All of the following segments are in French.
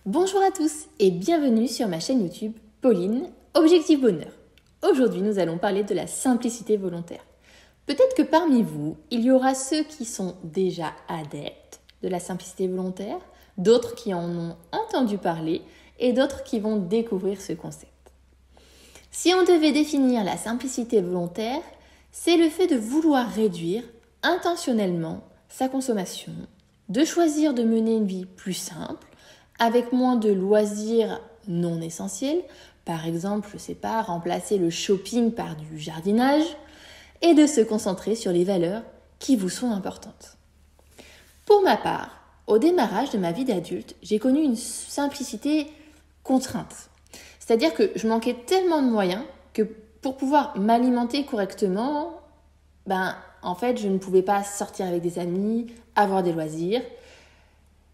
Bonjour à tous et bienvenue sur ma chaîne YouTube Pauline, Objectif Bonheur. Aujourd'hui, nous allons parler de la simplicité volontaire. Peut-être que parmi vous, il y aura ceux qui sont déjà adeptes de la simplicité volontaire, d'autres qui en ont entendu parler et d'autres qui vont découvrir ce concept. Si on devait définir la simplicité volontaire, c'est le fait de vouloir réduire intentionnellement sa consommation, de choisir de mener une vie plus simple, avec moins de loisirs non essentiels, par exemple, je sais pas, remplacer le shopping par du jardinage, et de se concentrer sur les valeurs qui vous sont importantes. Pour ma part, au démarrage de ma vie d'adulte, j'ai connu une simplicité contrainte. C'est-à-dire que je manquais tellement de moyens que pour pouvoir m'alimenter correctement, en fait, je ne pouvais pas sortir avec des amis, avoir des loisirs.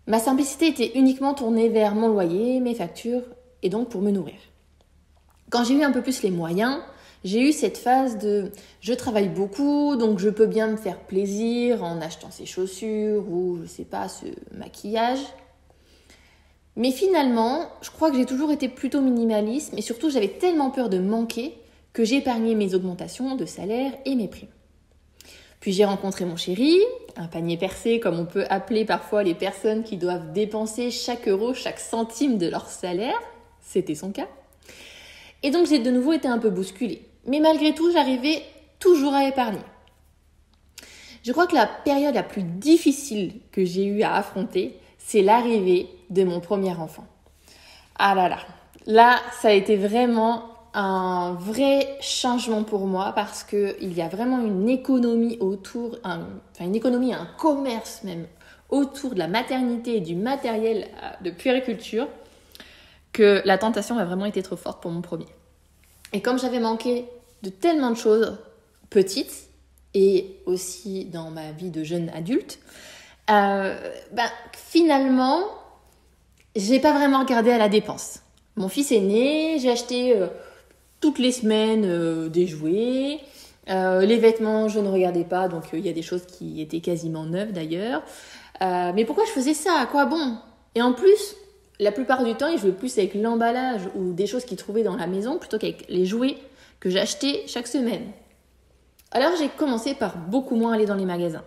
Ma simplicité était uniquement tournée vers mon loyer, mes factures et donc pour me nourrir. Quand j'ai eu un peu plus les moyens, j'ai eu cette phase de je travaille beaucoup, donc je peux bien me faire plaisir en achetant ces chaussures ou je sais pas, ce maquillage. Mais finalement, je crois que j'ai toujours été plutôt minimaliste, mais surtout j'avais tellement peur de manquer que j'ai épargné mes augmentations de salaire et mes primes. Puis j'ai rencontré mon chéri, un panier percé comme on peut appeler parfois les personnes qui doivent dépenser chaque euro, chaque centime de leur salaire. C'était son cas. Et donc j'ai de nouveau été un peu bousculée. Mais malgré tout, j'arrivais toujours à épargner. Je crois que la période la plus difficile que j'ai eu à affronter, c'est l'arrivée de mon premier enfant. Ah là là, là ça a été vraiment un vrai changement pour moi parce qu'il y a vraiment une économie autour, une économie, un commerce même autour de la maternité et du matériel de puériculture que la tentation a vraiment été trop forte pour mon premier. Et comme j'avais manqué de tellement de choses petites et aussi dans ma vie de jeune adulte, finalement, j'ai pas vraiment regardé à la dépense. Mon fils est né, j'ai acheté toutes les semaines des jouets. Les vêtements, je ne regardais pas, donc il y a des choses qui étaient quasiment neuves d'ailleurs. Mais pourquoi je faisais ça? À quoi bon? Et en plus, la plupart du temps, ils jouaient plus avec l'emballage ou des choses qu'ils trouvaient dans la maison plutôt qu'avec les jouets que j'achetais chaque semaine. Alors j'ai commencé par beaucoup moins aller dans les magasins.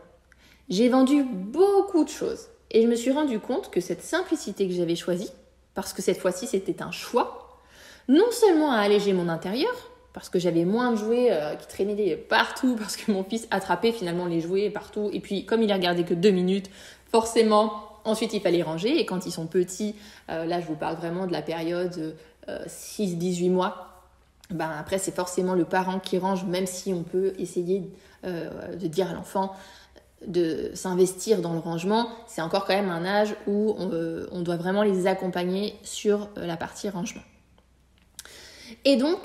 J'ai vendu beaucoup de choses et je me suis rendu compte que cette simplicité que j'avais choisie, parce que cette fois-ci c'était un choix, non seulement a allégé mon intérieur, parce que j'avais moins de jouets qui traînaient partout, parce que mon fils attrapait finalement les jouets partout, et puis comme il a regardé que 2 minutes, forcément, ensuite il fallait ranger, et quand ils sont petits, là je vous parle vraiment de la période 6-18 mois, après c'est forcément le parent qui range, même si on peut essayer de dire à l'enfant de s'investir dans le rangement, c'est encore quand même un âge où on doit vraiment les accompagner sur la partie rangement. Et donc,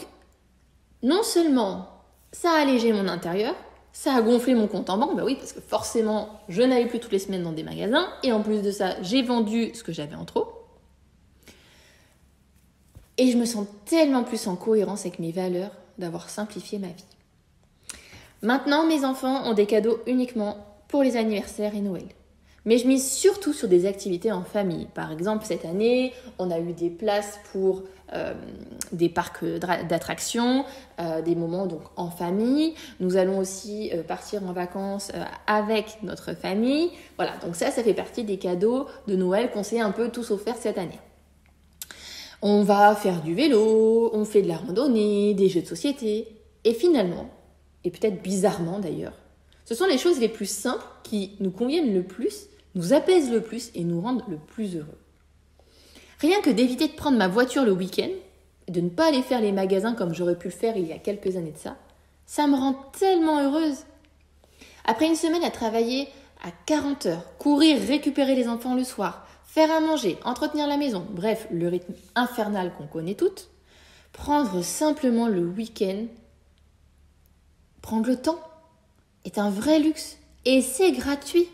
non seulement ça a allégé mon intérieur, ça a gonflé mon compte en banque, oui, parce que forcément, je n'allais plus toutes les semaines dans des magasins, et en plus de ça, j'ai vendu ce que j'avais en trop. Et je me sens tellement plus en cohérence avec mes valeurs d'avoir simplifié ma vie. Maintenant, mes enfants ont des cadeaux uniquement pour les anniversaires et Noël. Mais je mise surtout sur des activités en famille. Par exemple, cette année, on a eu des places pour des parcs d'attractions, des moments donc en famille. Nous allons aussi partir en vacances avec notre famille. Voilà, donc ça fait partie des cadeaux de Noël qu'on s'est un peu tous offerts cette année. On va faire du vélo, on fait de la randonnée, des jeux de société. Et finalement, et peut-être bizarrement d'ailleurs, ce sont les choses les plus simples qui nous conviennent le plus, nous apaisent le plus et nous rendent le plus heureux. Rien que d'éviter de prendre ma voiture le week-end et de ne pas aller faire les magasins comme j'aurais pu le faire il y a quelques années de ça, ça me rend tellement heureuse. Après une semaine à travailler à 40 heures, courir, récupérer les enfants le soir, faire à manger, entretenir la maison, bref, le rythme infernal qu'on connaît toutes, prendre simplement le week-end, prendre le temps, est un vrai luxe et c'est gratuit.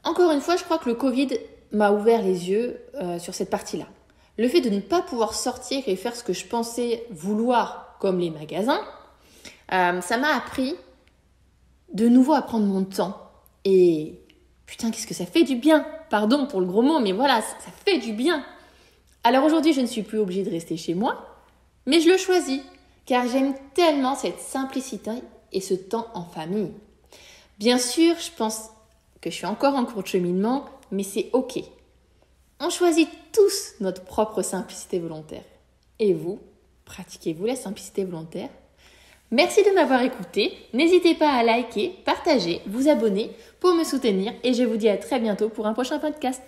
Encore une fois, je crois que le Covid m'a ouvert les yeux sur cette partie-là. Le fait de ne pas pouvoir sortir et faire ce que je pensais vouloir, comme les magasins, ça m'a appris de nouveau à prendre mon temps. Et putain, qu'est-ce que ça fait du bien Pardon pour le gros mot, mais voilà, ça fait du bien. Alors aujourd'hui, je ne suis plus obligée de rester chez moi, mais je le choisis, car j'aime tellement cette simplicité et ce temps en famille. Bien sûr, je pense que je suis encore en cours de cheminement, mais c'est ok. On choisit tous notre propre simplicité volontaire. Et vous, pratiquez-vous la simplicité volontaire ? Merci de m'avoir écouté. N'hésitez pas à liker, partager, vous abonner pour me soutenir et je vous dis à très bientôt pour un prochain podcast.